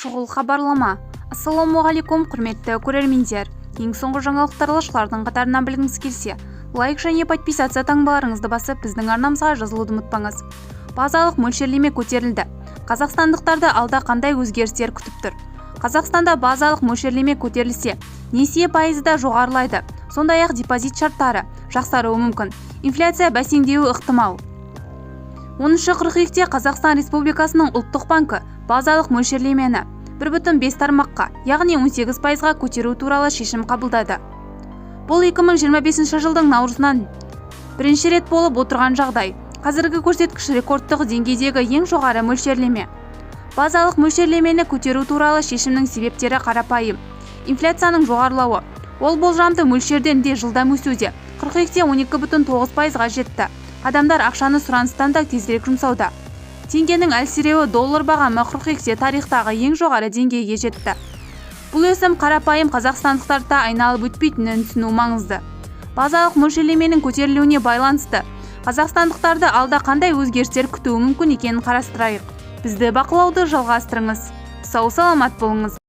Шұғыл хабарлама. Ассалаумағалейкум, құрметті көрермендер. Ең соңғы жаңалықтар алашылардың қатарынан білгіңіз келсе, лайк және подписация таңбаларыңызды басып, біздің арнамызға жазылуды ұмытпаңыз. Базалық мөлшерлеме көтерілді. Қазақстандықтарды алда қандай өзгерістер күтіп тұр? Қазақстанда базалық мөлшерлеме көтерілсе, несие пайызы да жоғарылайды. Сондай-ақ депозит шарттары жақсаруы мүмкін. Инфляция бәсеңдеуі ықтимал. 10 қыркүйекте Қазақстан Республикасының ұлттық банкі базалық мөлшерлемені 1,5 тармаққа, яғни 18%-ға көтеру туралы шешім қабылдады. Бұл 2025 жылдың наурызынан бірінші рет болып отырған жағдай. Қазіргі көрсеткіш рекордтық деңгейдегі ең жоғары мөлшерлеме. Базалық мөлшерлемені көтеру туралы шешімнің себептері қарапайым. Инфляцияның жоғарылауы. Ол болжамды мөлшерден де жылдам өсуде. Қыркүйекте 12,9%-ға жетті. Адамдар ақшаны сұраныстан да тезірек жұмсауда. Теңгенің әлсіреуі доллар бағамы қыркүйекте тарихтағы ең жоғары деңгейге жетті. Бұл өсім қарапайым қазақстандықтарды айналып өтпейтінін түсіну маңызды. Базалық мөлшерлеменің көтерілуіне байланысты қазақстандықтарды алда қандай өзгерістер күтуі мүмкін екенін қарастырайық. Бізді бақылауды жалғастырыңыз. Сау саламат болыңыз.